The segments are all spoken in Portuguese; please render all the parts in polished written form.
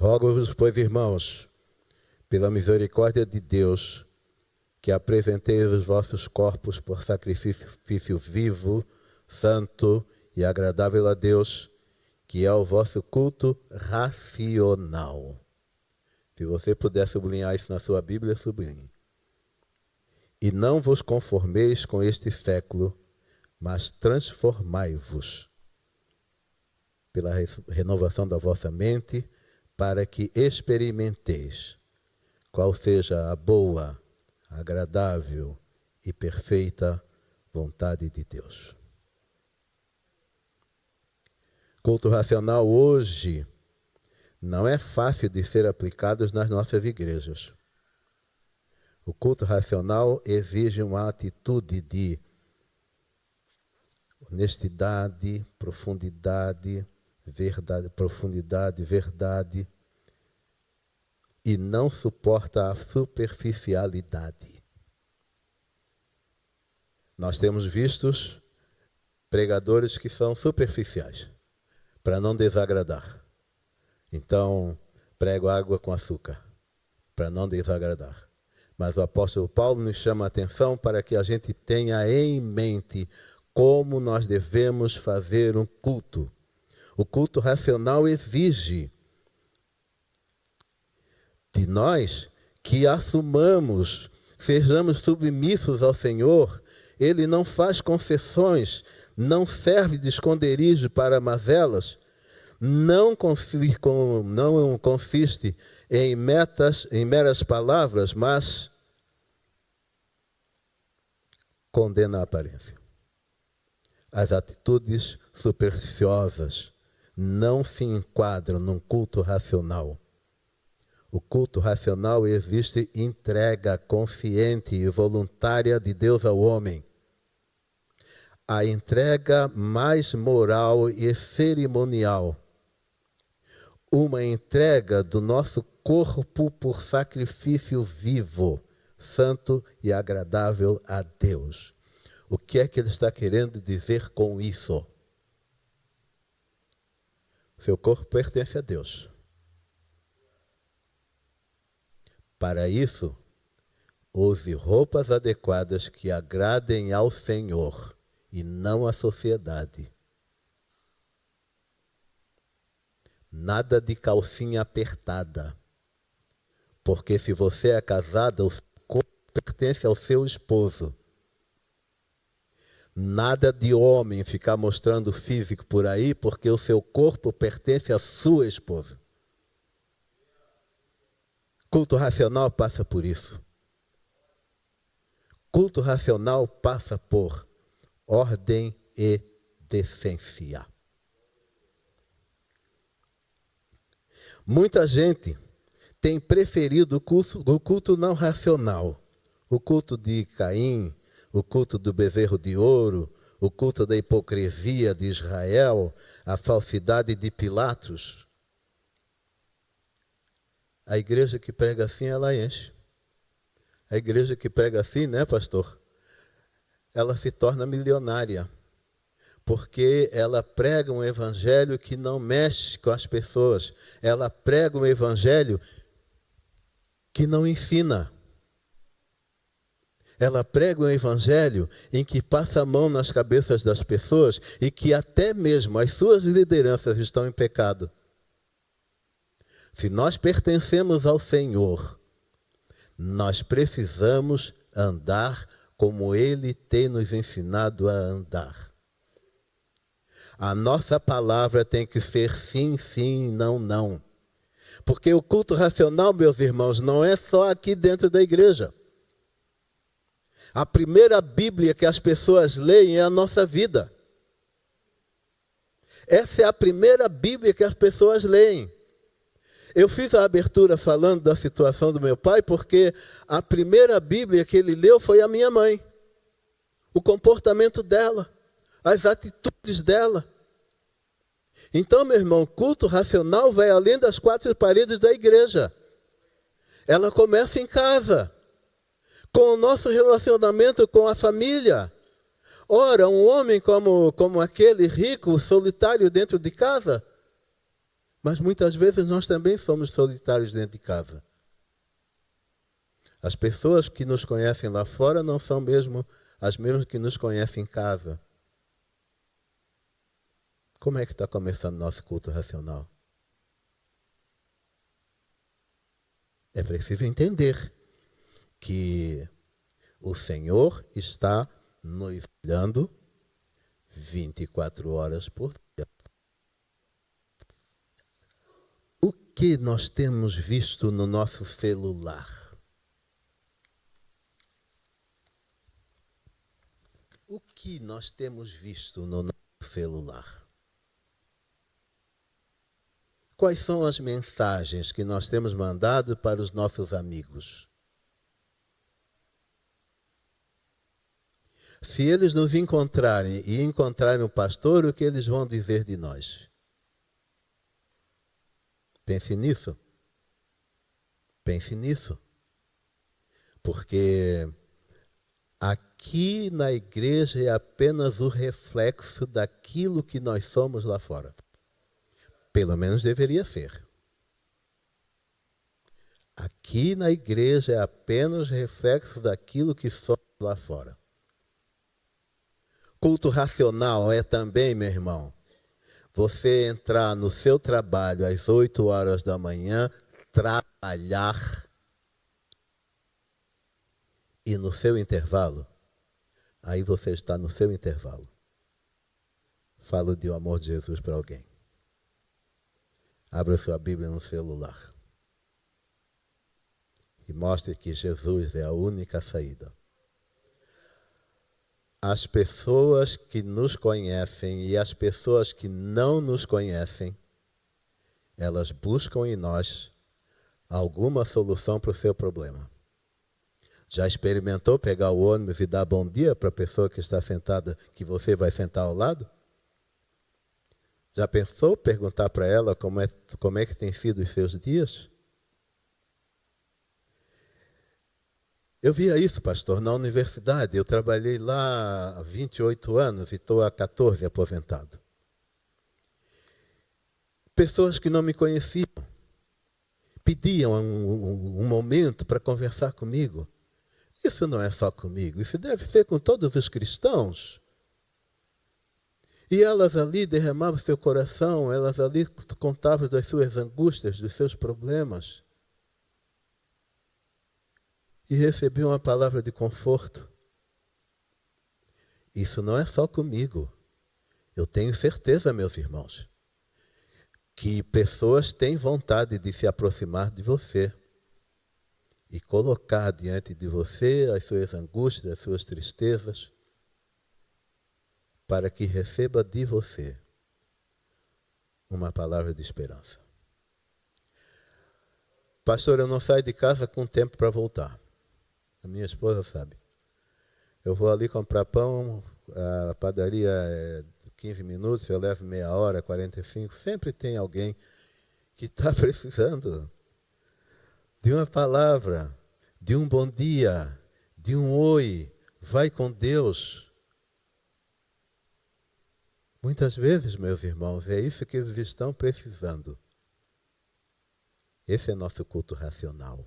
Rogo-vos, pois, irmãos, pela misericórdia de Deus, que apresenteis os vossos corpos por sacrifício vivo, santo e agradável a Deus, que é o vosso culto racional. Se você puder sublinhar isso na sua Bíblia, sublinhe. E não vos conformeis com este século, mas transformai-vos pela renovação da vossa mente, para que experimenteis qual seja a boa, agradável e perfeita vontade de Deus. Culto racional hoje não é fácil de ser aplicado nas nossas igrejas. O culto racional exige uma atitude de honestidade, profundidade, verdade, e não suporta a superficialidade. Nós temos visto pregadores que são superficiais, para não desagradar. Então, prego água com açúcar, para não desagradar. Mas o apóstolo Paulo nos chama a atenção para que a gente tenha em mente como nós devemos fazer um culto. O culto racional exige de nós que assumamos, sejamos submissos ao Senhor. Ele não faz concessões, não serve de esconderijo para mazelas, não consiste em meras palavras, mas condena a aparência. As atitudes supersticiosas não se enquadram num culto racional. O culto racional existe entrega consciente e voluntária de Deus ao homem. A entrega mais moral e cerimonial. Uma entrega do nosso corpo por sacrifício vivo, santo e agradável a Deus. O que é que ele está querendo dizer com isso? Seu corpo pertence a Deus. Para isso, use roupas adequadas que agradem ao Senhor e não à sociedade. Nada de calcinha apertada. Porque se você é casada, o seu corpo pertence ao seu esposo. Nada de homem ficar mostrando físico por aí, porque o seu corpo pertence à sua esposa. Culto racional passa por isso. Culto racional passa por ordem e decência. Muita gente tem preferido o culto não racional. O culto de Caim, o culto do bezerro de ouro, o culto da hipocrisia de Israel, a falsidade de Pilatos. A igreja que prega assim, ela enche. A igreja que prega assim, né, pastor? Ela se torna milionária. Porque ela prega um evangelho que não mexe com as pessoas. Ela prega um evangelho que não ensina. Ela prega um evangelho em que passa a mão nas cabeças das pessoas e que até mesmo as suas lideranças estão em pecado. Se nós pertencemos ao Senhor, nós precisamos andar como Ele tem nos ensinado a andar. A nossa palavra tem que ser sim, sim, não, não. Porque o culto racional, meus irmãos, não é só aqui dentro da igreja. A primeira Bíblia que as pessoas leem é a nossa vida. Essa é a primeira Bíblia que as pessoas leem. Eu fiz a abertura falando da situação do meu pai, porque a primeira Bíblia que ele leu foi a minha mãe. O comportamento dela, as atitudes dela. Então, meu irmão, culto racional vai além das quatro paredes da igreja. Ela começa em casa, com o nosso relacionamento com a família. Ora, um homem como aquele rico, solitário dentro de casa, Mas muitas vezes nós também somos solitários dentro de casa. As pessoas que nos conhecem lá fora não são mesmo as mesmas que nos conhecem em casa. Como é que está começando o nosso culto racional? É preciso entender que o Senhor está nos olhando 24 horas por dia. O que nós temos visto no nosso celular? O que nós temos visto no nosso celular? Quais são as mensagens que nós temos mandado para os nossos amigos? Se eles nos encontrarem e encontrarem o pastor, o que eles vão dizer de nós? Pense nisso. Pense nisso. Porque aqui na igreja é apenas o reflexo daquilo que nós somos lá fora. Pelo menos deveria ser. Aqui na igreja é apenas reflexo daquilo que somos lá fora. Culto racional é também, meu irmão, você entrar no seu trabalho às 8 horas da manhã, trabalhar, e no seu intervalo, aí você está no seu intervalo. Falo do amor de Jesus para alguém. Abra sua Bíblia no celular. E mostre que Jesus é a única saída. As pessoas que nos conhecem e as pessoas que não nos conhecem, elas buscam em nós alguma solução para o seu problema. Já experimentou pegar o ônibus e dar bom dia para a pessoa que está sentada, que você vai sentar ao lado? Já pensou perguntar para ela como é que tem sido os seus dias? Eu via isso, pastor, na universidade. Eu trabalhei lá há 28 anos e estou há 14 aposentado. Pessoas que não me conheciam pediam um momento para conversar comigo. Isso não é só comigo, isso deve ser com todos os cristãos. E elas ali derramavam seu coração, elas ali contavam das suas angústias, dos seus problemas. E recebiam uma palavra de conforto. Isso não é só comigo. Eu tenho certeza, meus irmãos, que pessoas têm vontade de se aproximar de você e colocar diante de você as suas angústias, as suas tristezas, para que receba de você uma palavra de esperança. Pastor, eu não saio de casa com tempo para voltar. A minha esposa sabe. Eu vou ali comprar pão, a padaria é 15 minutos, eu levo meia hora, 45. Sempre tem alguém que está precisando de uma palavra, de um bom dia, de um oi, vai com Deus. Muitas vezes, meus irmãos, é isso que eles estão precisando. Esse é nosso culto racional.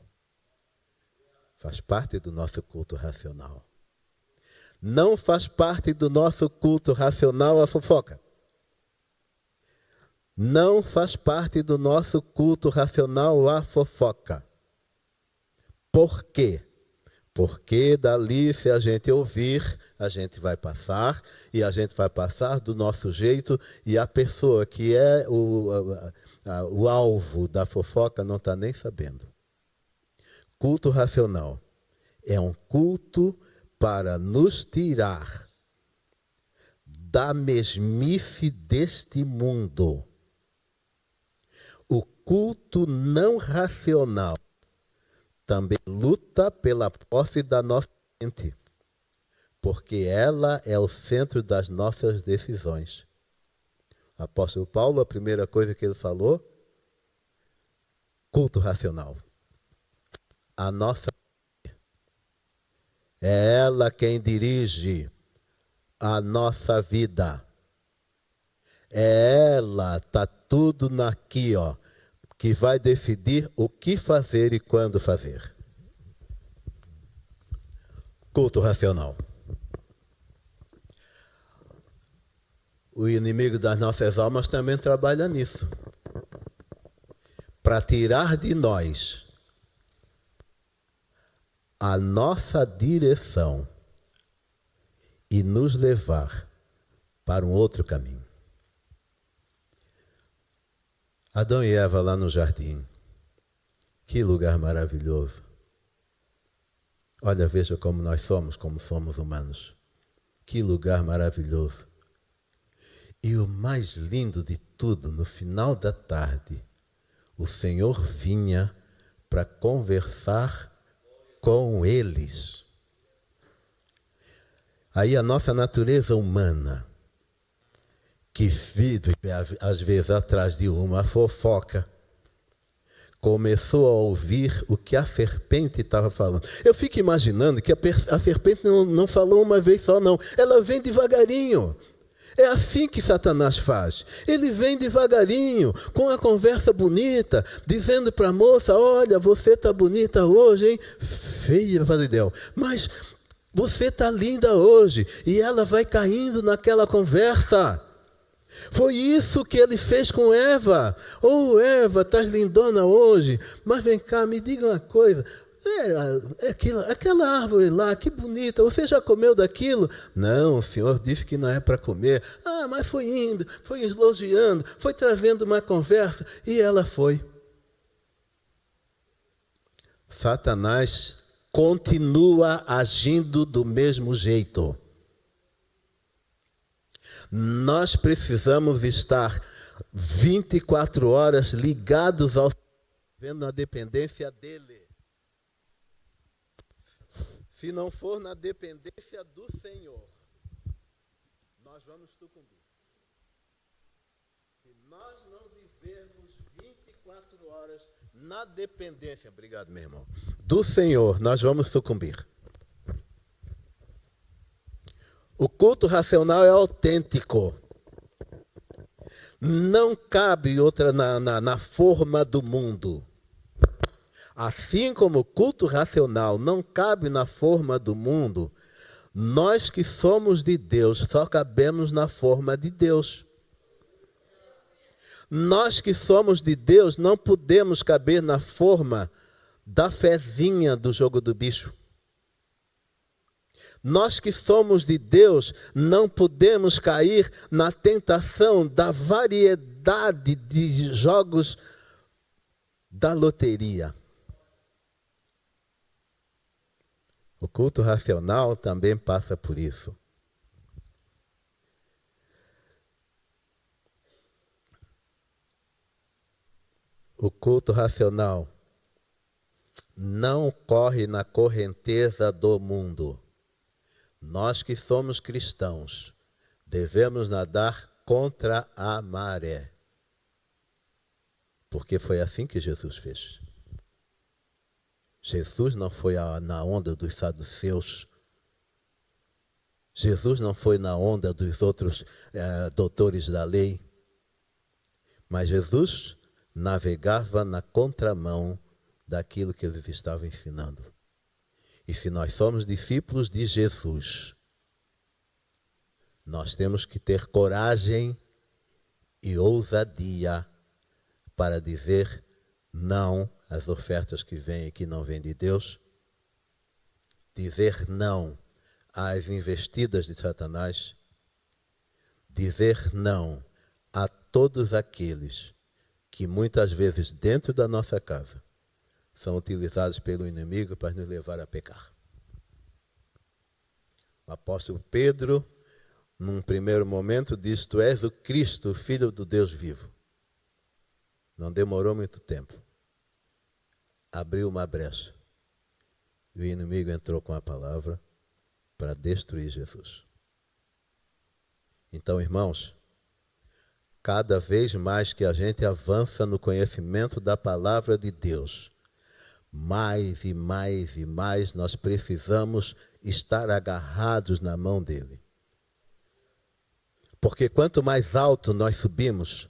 Faz parte do nosso culto racional. Não faz parte do nosso culto racional a fofoca. Não faz parte do nosso culto racional a fofoca. Por quê? Porque dali, se a gente ouvir, a gente vai passar, e a gente vai passar do nosso jeito, e a pessoa que é o alvo da fofoca não está nem sabendo. Culto racional é um culto para nos tirar da mesmice deste mundo. O culto não racional também luta pela posse da nossa mente, porque ela é o centro das nossas decisões. O apóstolo Paulo, a primeira coisa que ele falou, culto racional. A nossa é ela quem dirige a nossa vida. É ela, está tudo aqui, ó, que vai decidir o que fazer e quando fazer. Culto racional. O inimigo das nossas almas também trabalha nisso. Para tirar de nós a nossa direção e nos levar para um outro caminho. Adão e Eva lá no jardim. Que lugar maravilhoso. Olha, veja como nós somos, como somos humanos. Que lugar maravilhoso. E o mais lindo de tudo, no final da tarde, o Senhor vinha para conversar com eles. Aí a nossa natureza humana, que vive às vezes atrás de uma fofoca, começou a ouvir o que a serpente estava falando. Eu fico imaginando que a serpente não falou uma vez só, não. Ela vem devagarinho. É assim que Satanás faz. Ele vem devagarinho, com a conversa bonita, dizendo para a moça, olha, você está bonita hoje, hein? Feia, Deus. Mas você está linda hoje. E ela vai caindo naquela conversa. Foi isso que ele fez com Eva. Oh, Eva, estás lindona hoje. Mas vem cá, me diga uma coisa. Aquela árvore lá, que bonita, você já comeu daquilo? Não, o Senhor disse que não é para comer. Ah, mas foi indo, foi elogiando, foi trazendo uma conversa, e ela foi. Satanás continua agindo do mesmo jeito. Nós precisamos estar 24 horas ligados ao vendo na dependência dele. Se não for na dependência do Senhor, nós vamos sucumbir. Se nós não vivermos 24 horas na dependência, obrigado, meu irmão, do Senhor, nós vamos sucumbir. O culto racional é autêntico. Não cabe outra na forma do mundo. Assim como o culto racional não cabe na forma do mundo, nós que somos de Deus só cabemos na forma de Deus. Nós que somos de Deus não podemos caber na forma da fezinha do jogo do bicho. Nós que somos de Deus não podemos cair na tentação da variedade de jogos da loteria. O culto racional também passa por isso. O culto racional não corre na correnteza do mundo. Nós que somos cristãos devemos nadar contra a maré. Porque foi assim que Jesus fez. Jesus não foi na onda dos saduceus. Jesus não foi na onda dos outros doutores da lei. Mas Jesus navegava na contramão daquilo que eles estavam ensinando. E se nós somos discípulos de Jesus, nós temos que ter coragem e ousadia para dizer não às ofertas que vêm e que não vêm de Deus, dizer não às investidas de Satanás, dizer não a todos aqueles que muitas vezes dentro da nossa casa são utilizados pelo inimigo para nos levar a pecar. O apóstolo Pedro, num primeiro momento, disse, tu és o Cristo, o Filho do Deus vivo. Não demorou muito tempo. Abriu uma brecha. E o inimigo entrou com a palavra para destruir Jesus. Então, irmãos, cada vez mais que a gente avança no conhecimento da palavra de Deus, mais e mais e mais nós precisamos estar agarrados na mão dele. Porque Porque quanto mais alto nós subimos,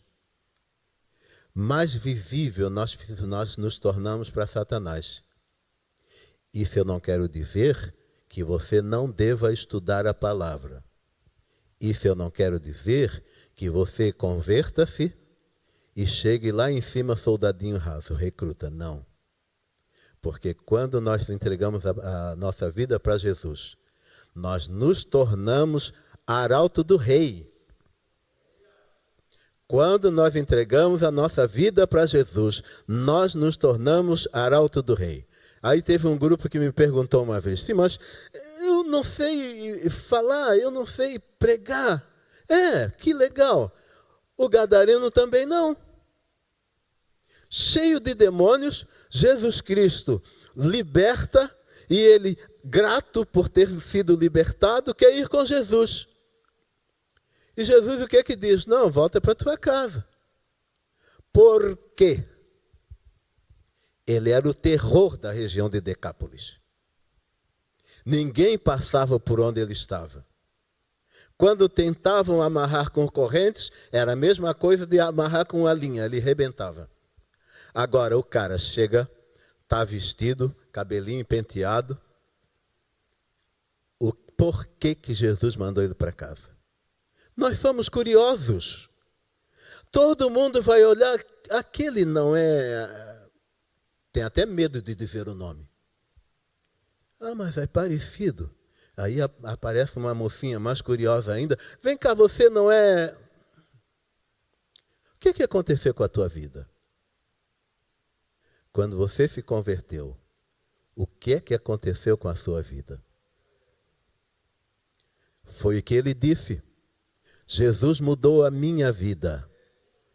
mais visível nós nos tornamos para Satanás. Isso eu não quero dizer que você não deva estudar a palavra. Isso eu não quero dizer que você converta-se e chegue lá em cima soldadinho raso, recruta. Não. Porque quando nós entregamos a nossa vida para Jesus, nós nos tornamos arauto do rei. Quando nós entregamos a nossa vida para Jesus, nós nos tornamos arauto do rei. Aí teve um grupo que me perguntou uma vez, sim, mas eu não sei falar, eu não sei pregar. Que legal. O gadareno também não. Cheio de demônios, Jesus Cristo liberta e ele, grato por ter sido libertado, quer ir com Jesus. E Jesus o que é que diz? Não, volta para tua casa. Por quê? Ele era o terror da região de Decápolis. Ninguém passava por onde ele estava. Quando tentavam amarrar com correntes, era a mesma coisa de amarrar com uma linha, ele rebentava. Agora o cara chega, está vestido, cabelinho penteado. O porquê que Jesus mandou ele para casa? Nós somos curiosos. Todo mundo vai olhar, aquele não é... Tem até medo de dizer o nome. Mas é parecido. Aí aparece uma mocinha mais curiosa ainda. Vem cá, você não é... O que aconteceu com a tua vida? Quando você se converteu, o que aconteceu com a sua vida? Foi o que ele disse. Jesus mudou a minha vida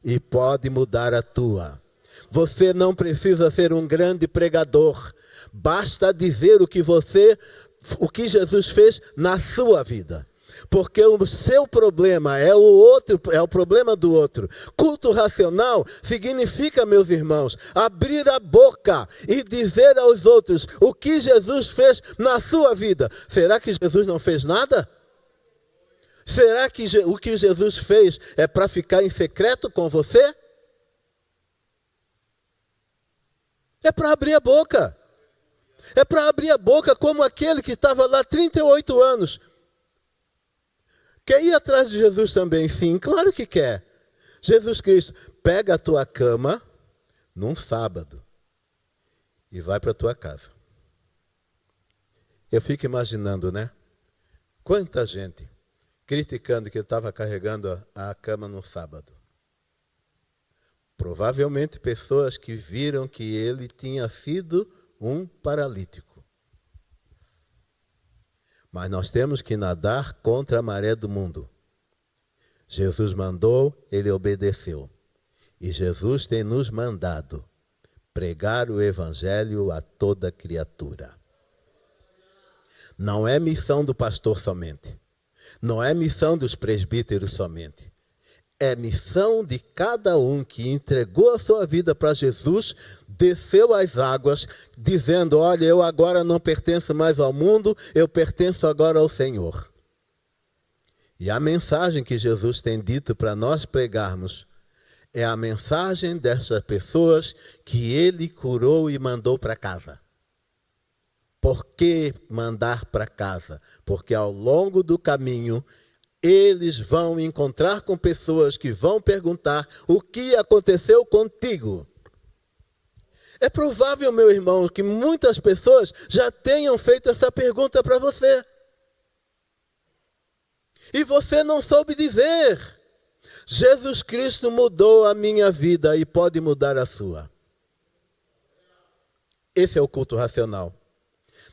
e pode mudar a tua. Você não precisa ser um grande pregador. Basta dizer o que Jesus fez na sua vida. Porque o seu problema é o outro, é o problema do outro. Culto racional significa, meus irmãos, abrir a boca e dizer aos outros o que Jesus fez na sua vida. Será que Jesus não fez nada? Será que o que Jesus fez é para ficar em secreto com você? É para abrir a boca. É para abrir a boca como aquele que estava lá 38 anos. Quer ir atrás de Jesus também? Sim, claro que quer. Jesus Cristo, pega a tua cama num sábado e vai para a tua casa. Eu fico imaginando, né? Quanta gente criticando que ele estava carregando a cama no sábado. Provavelmente pessoas que viram que ele tinha sido um paralítico. Mas nós temos que nadar contra a maré do mundo. Jesus mandou, ele obedeceu. E Jesus tem nos mandado pregar o evangelho a toda criatura. Não é missão do pastor somente. Não é missão dos presbíteros somente. É missão de cada um que entregou a sua vida para Jesus, desceu às águas, dizendo, olha, eu agora não pertenço mais ao mundo, eu pertenço agora ao Senhor. E a mensagem que Jesus tem dito para nós pregarmos é a mensagem dessas pessoas que ele curou e mandou para casa. Por que mandar para casa? Porque ao longo do caminho, eles vão encontrar com pessoas que vão perguntar o que aconteceu contigo. É provável, meu irmão, que muitas pessoas já tenham feito essa pergunta para você. E você não soube dizer. Jesus Cristo mudou a minha vida e pode mudar a sua. Esse é o culto racional.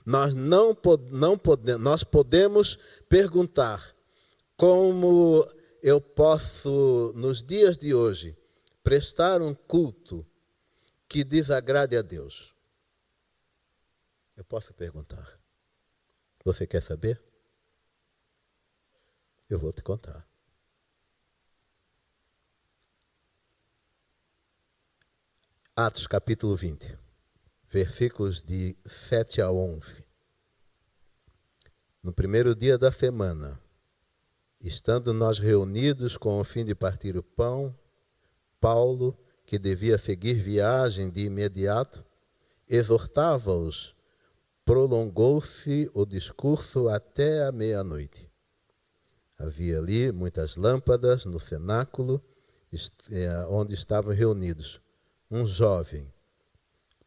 Nós podemos perguntar como eu posso, nos dias de hoje, prestar um culto que desagrade a Deus. Eu posso perguntar. Você quer saber? Eu vou te contar. Atos capítulo 20. Versículos de 7 a 11. No primeiro dia da semana, Estando nós reunidos com o fim de partir o pão, Paulo, que devia seguir viagem de imediato, exortava-os. Prolongou-se o discurso até a meia-noite. Havia ali muitas lâmpadas no cenáculo onde estavam reunidos. Um jovem,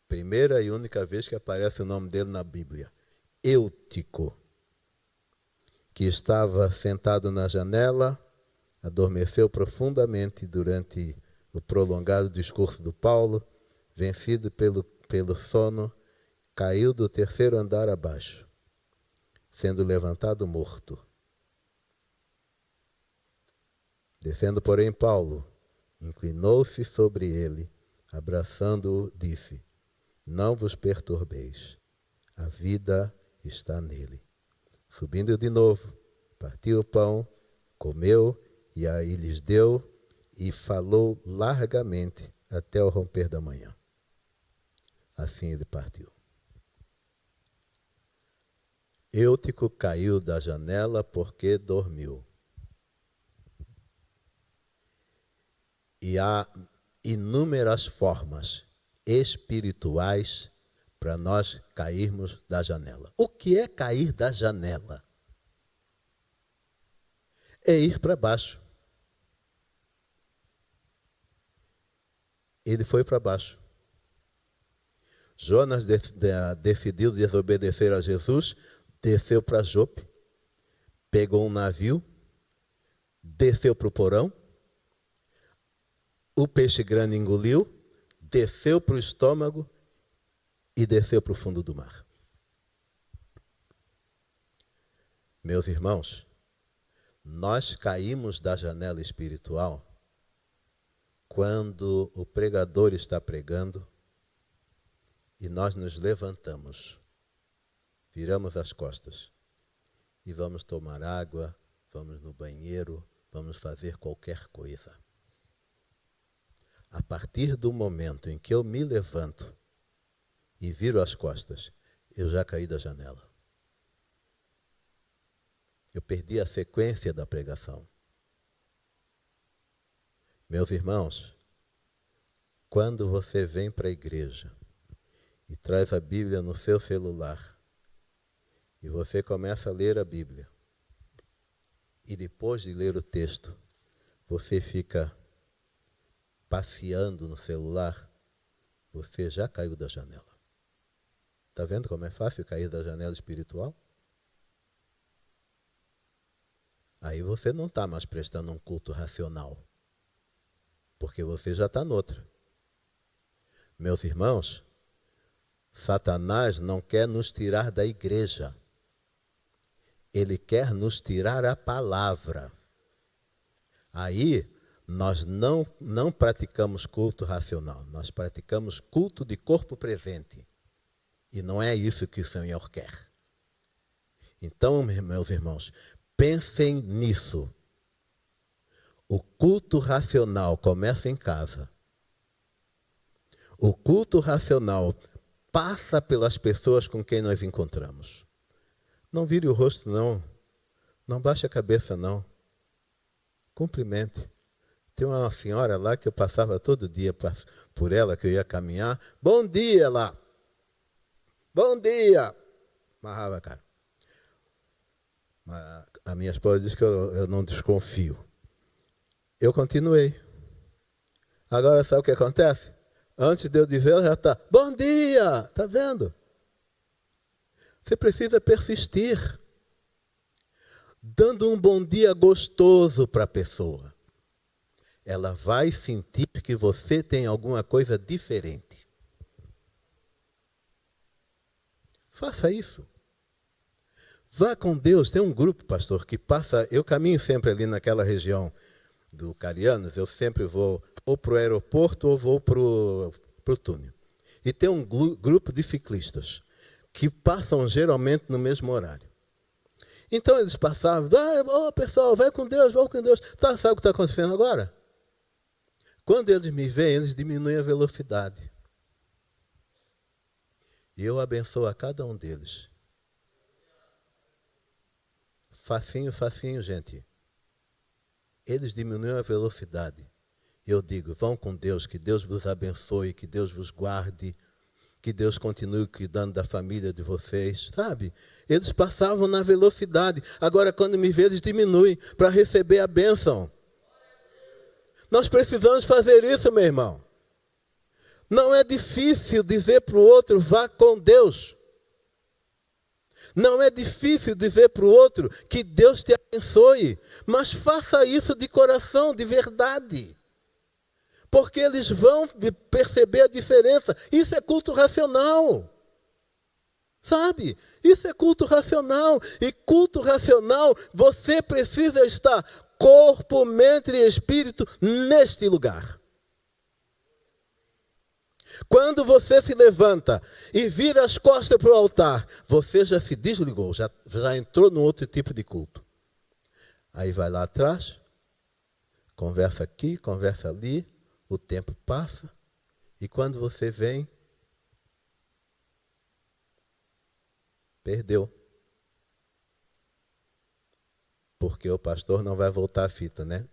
primeira e única vez que aparece o nome dele na Bíblia, Eutico, que estava sentado na janela, adormeceu profundamente durante o prolongado discurso do Paulo, vencido pelo sono, caiu do terceiro andar abaixo, sendo levantado morto. Descendo, porém, Paulo, inclinou-se sobre ele, abraçando-o, disse: não vos perturbeis, a vida está nele. Subindo de novo, partiu o pão, comeu e aí lhes deu e falou largamente até o romper da manhã. Assim ele partiu. Eutico caiu da janela porque dormiu. E há inúmeras formas espirituais para nós cairmos da janela. O que é cair da janela? É ir para baixo. Ele foi para baixo. Jonas decidiu desobedecer a Jesus, desceu para Jope, pegou um navio, desceu para o porão, o peixe grande engoliu, desceu para o estômago e desceu para o fundo do mar. Meus irmãos, nós caímos da janela espiritual quando o pregador está pregando e nós nos levantamos, viramos as costas e vamos tomar água, vamos no banheiro, vamos fazer qualquer coisa. A partir do momento em que eu me levanto e viro as costas, eu já caí da janela. Eu perdi a sequência da pregação. Meus irmãos, quando você vem para a igreja e traz a Bíblia no seu celular e você começa a ler a Bíblia e depois de ler o texto, você fica passeando no celular, você já caiu da janela. Está vendo como é fácil cair da janela espiritual? Aí você não está mais prestando um culto racional, porque você já está noutra. Meus irmãos, Satanás não quer nos tirar da igreja. Ele quer nos tirar a palavra. Aí, nós não praticamos culto racional, nós praticamos culto de corpo presente. E não é isso que o Senhor quer. Então, meus irmãos, pensem nisso. O culto racional começa em casa. O culto racional passa pelas pessoas com quem nós encontramos. Não vire o rosto, não. Não baixe a cabeça, não. Cumprimente. Tem uma senhora lá que eu passava todo dia por ela, que eu ia caminhar. Bom dia lá. Bom dia. Amarrava a cara. A minha esposa diz que eu não desconfio. Eu continuei. Agora sabe o que acontece? Antes de eu dizer, ela já está. Bom dia. Está vendo? Você precisa persistir. Dando um bom dia gostoso para a pessoa. Ela vai sentir que você tem alguma coisa diferente. Faça isso. Vá com Deus. Tem um grupo, pastor, que passa... Eu caminho sempre ali naquela região do Carianos. Eu sempre vou ou para o aeroporto ou vou para o túnel. E tem um grupo de ciclistas que passam geralmente no mesmo horário. Então eles passavam. Pessoal, vai com Deus, vai com Deus. Sabe o que está acontecendo agora? Quando eles me veem, eles diminuem a velocidade. E eu abençoo a cada um deles. Facinho, facinho, gente. eles diminuem a velocidade. Eu digo, vão com Deus, que Deus vos abençoe, que Deus vos guarde, que Deus continue cuidando da família de vocês, sabe? Eles passavam na velocidade. Agora, quando me vê, eles diminuem para receber a bênção. Nós precisamos fazer isso, meu irmão. Não é difícil dizer para o outro, vá com Deus. Não é difícil dizer para o outro que Deus te abençoe. Mas faça isso de coração, de verdade. Porque eles vão perceber a diferença. Isso é culto racional. Sabe? Isso é culto racional. E culto racional, você precisa estar corpo, mente e espírito neste lugar. Quando você se levanta e vira as costas para o altar, você já se desligou, já entrou num outro tipo de culto. Aí vai lá atrás, conversa aqui, conversa ali, o tempo passa, e quando você vem, perdeu. Porque o pastor não vai voltar a fita, né?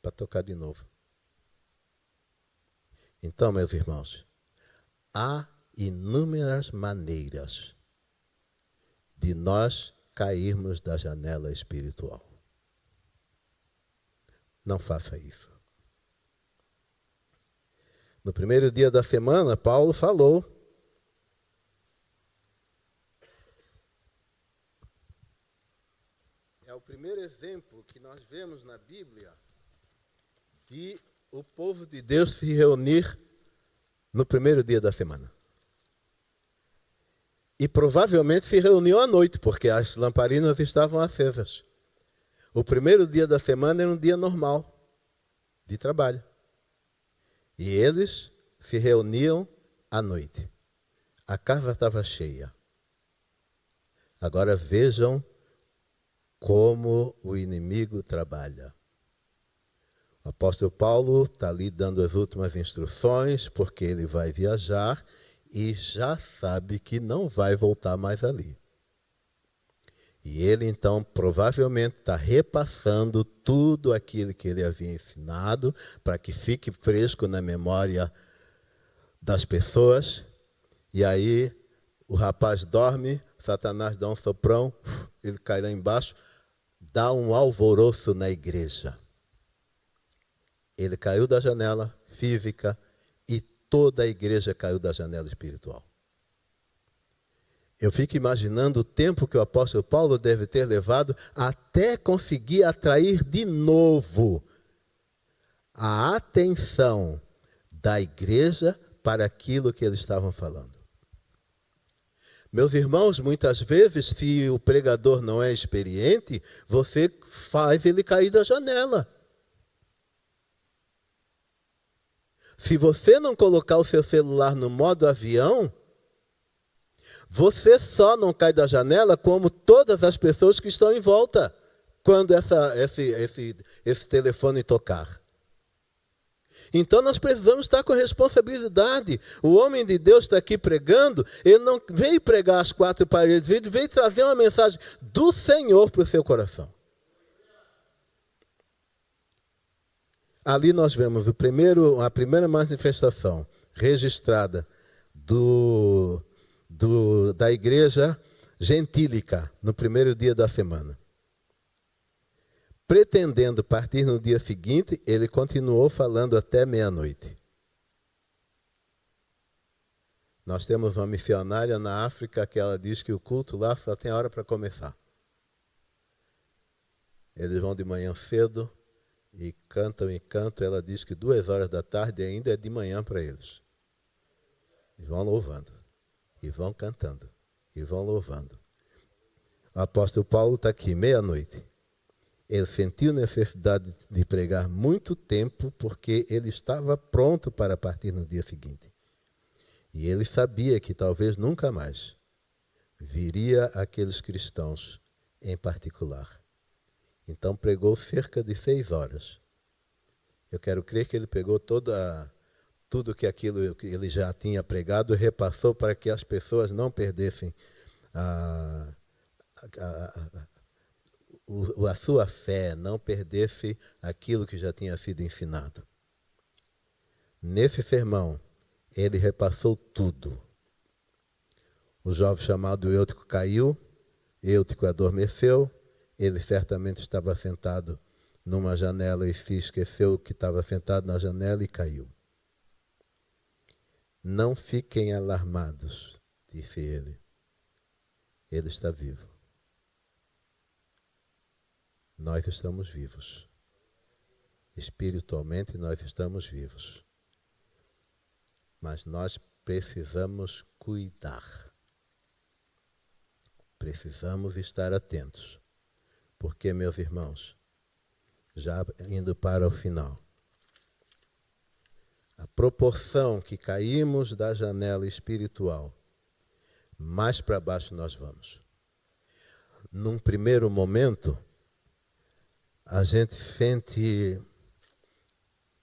Para tocar de novo. Então, meus irmãos, há inúmeras maneiras de nós cairmos da janela espiritual. Não faça isso. No primeiro dia da semana, Paulo falou. É o primeiro exemplo que nós vemos na Bíblia de o povo de Deus se reunir no primeiro dia da semana. E provavelmente se reuniu à noite, porque as lamparinas estavam acesas. O primeiro dia da semana era um dia normal de trabalho. E eles se reuniam à noite. A casa estava cheia. Agora vejam como o inimigo trabalha. O apóstolo Paulo está ali dando as últimas instruções, porque ele vai viajar e já sabe que não vai voltar mais ali. E ele, então, provavelmente está repassando tudo aquilo que ele havia ensinado para que fique fresco na memória das pessoas. E aí, o rapaz dorme, Satanás dá um soprão, ele cai lá embaixo, dá um alvoroço na igreja. Ele caiu da janela física e toda a igreja caiu da janela espiritual. Eu fico imaginando o tempo que o apóstolo Paulo deve ter levado até conseguir atrair de novo a atenção da igreja para aquilo que eles estavam falando. Meus irmãos, muitas vezes, se o pregador não é experiente, você faz ele cair da janela. Se você não colocar o seu celular no modo avião, você só não cai da janela como todas as pessoas que estão em volta quando esse telefone tocar. Então nós precisamos estar com responsabilidade. O homem de Deus está aqui pregando, ele não veio pregar as quatro paredes, ele veio trazer uma mensagem do Senhor para o seu coração. Ali nós vemos a primeira manifestação registrada da igreja gentílica no primeiro dia da semana. Pretendendo partir no dia seguinte, ele continuou falando até meia-noite. Nós temos uma missionária na África que ela diz que o culto lá só tem hora para começar. Eles vão de manhã cedo e cantam. Ela diz que 2 horas da tarde ainda é de manhã para eles. E vão louvando. E vão cantando, e vão louvando. O apóstolo Paulo está aqui, meia-noite. Ele sentiu necessidade de pregar muito tempo, porque ele estava pronto para partir no dia seguinte. E ele sabia que talvez nunca mais viria aqueles cristãos em particular. Então pregou cerca de 6 horas. Eu quero crer que ele pegou tudo que aquilo que ele já tinha pregado, repassou para que as pessoas não perdessem a sua fé não perdesse aquilo que já tinha sido ensinado. Nesse sermão, ele repassou tudo. O jovem chamado Eutico caiu, Eutico adormeceu, ele certamente estava sentado numa janela e se esqueceu que estava sentado na janela e caiu. Não fiquem alarmados, disse ele. Ele está vivo. Nós estamos vivos. Espiritualmente nós estamos vivos. Mas nós precisamos cuidar. Precisamos estar atentos. Porque, meus irmãos, já indo para o final, a proporção que caímos da janela espiritual, mais para baixo nós vamos. Num primeiro momento, a gente sente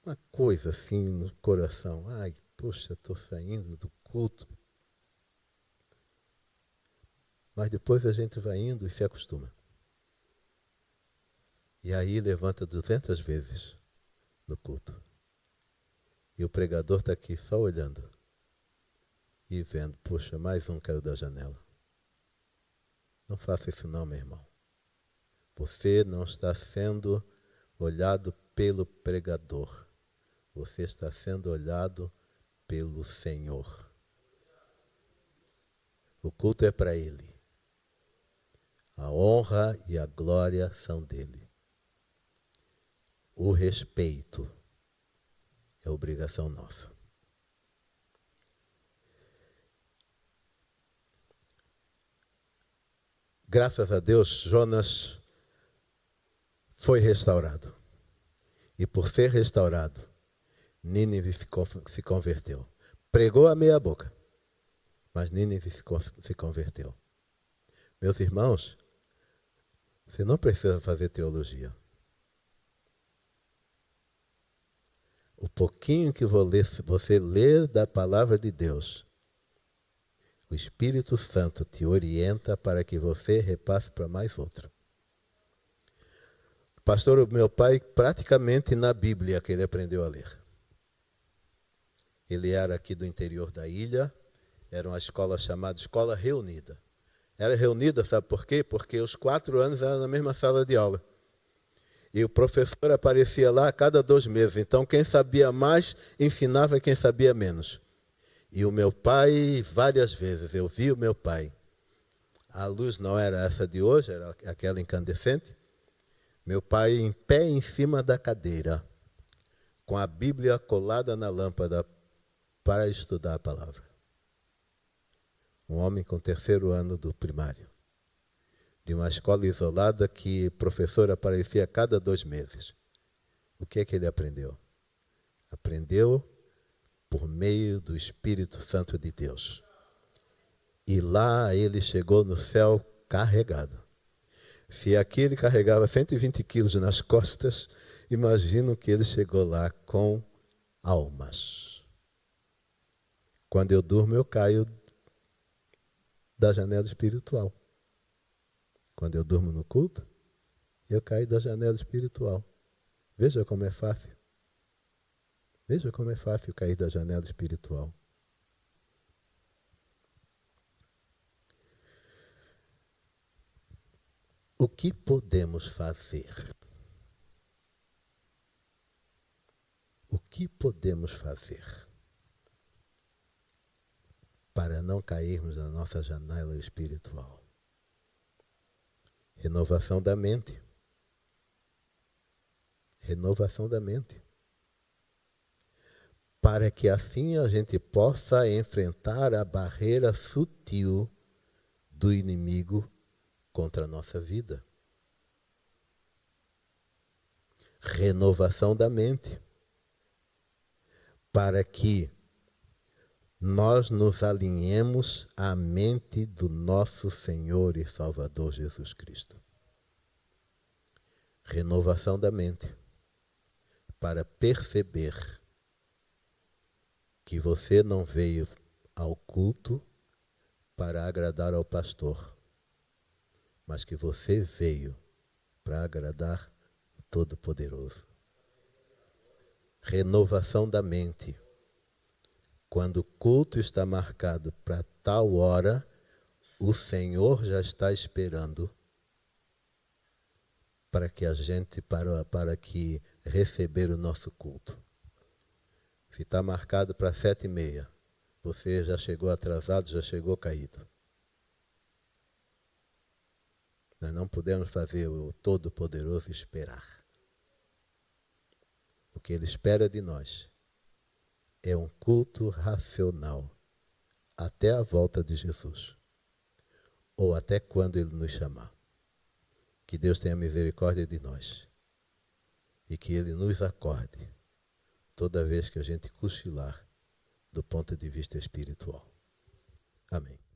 uma coisa assim no coração. Ai, poxa, estou saindo do culto. Mas depois a gente vai indo e se acostuma. E aí levanta 200 vezes no culto. E o pregador está aqui só olhando e vendo, poxa, mais um caiu da janela. Não faça isso não, meu irmão. Você não está sendo olhado pelo pregador. Você está sendo olhado pelo Senhor. O culto é para Ele. A honra e a glória são dele. O respeito é obrigação nossa. Graças a Deus, Jonas foi restaurado. E por ser restaurado, Nínive se converteu. Pregou a meia boca, mas Nínive se converteu. Meus irmãos, você não precisa fazer teologia. O pouquinho que você lê da palavra de Deus, o Espírito Santo te orienta para que você repasse para mais outro. Pastor, o meu pai, praticamente na Bíblia que ele aprendeu a ler. Ele era aqui do interior da ilha, era uma escola chamada Escola Reunida. Era reunida, sabe por quê? Porque os 4 anos eram na mesma sala de aula. E o professor aparecia lá a cada 2 meses. Então, quem sabia mais, ensinava quem sabia menos. E o meu pai, várias vezes, eu vi o meu pai. A luz não era essa de hoje, era aquela incandescente. Meu pai em pé em cima da cadeira, com a Bíblia colada na lâmpada para estudar a palavra. Um homem com 3º ano do primário. De uma escola isolada que o professor aparecia a cada 2 meses. O que é que ele aprendeu? Aprendeu por meio do Espírito Santo de Deus. E lá ele chegou no céu carregado. Se aqui ele carregava 120 quilos nas costas, imagino que ele chegou lá com almas. Quando eu durmo, eu caio da janela espiritual. Quando eu durmo no culto, eu caio da janela espiritual. Veja como é fácil. Veja como é fácil cair da janela espiritual. O que podemos fazer? O que podemos fazer para não cairmos na nossa janela espiritual? Renovação da mente. Renovação da mente. Para que assim a gente possa enfrentar a barreira sutil do inimigo contra a nossa vida. Renovação da mente. Para que nós nos alinhemos à mente do nosso Senhor e Salvador Jesus Cristo. Renovação da mente. Para perceber que você não veio ao culto para agradar ao pastor, mas que você veio para agradar o Todo-Poderoso. Renovação da mente. Quando o culto está marcado para tal hora, o Senhor já está esperando para que a gente, para que receber o nosso culto. Se está marcado para 7h30, você já chegou atrasado, já chegou caído. Nós não podemos fazer o Todo-Poderoso esperar. O que Ele espera de nós é um culto racional até a volta de Jesus, ou até quando Ele nos chamar. Que Deus tenha misericórdia de nós e que Ele nos acorde toda vez que a gente cochilar do ponto de vista espiritual. Amém.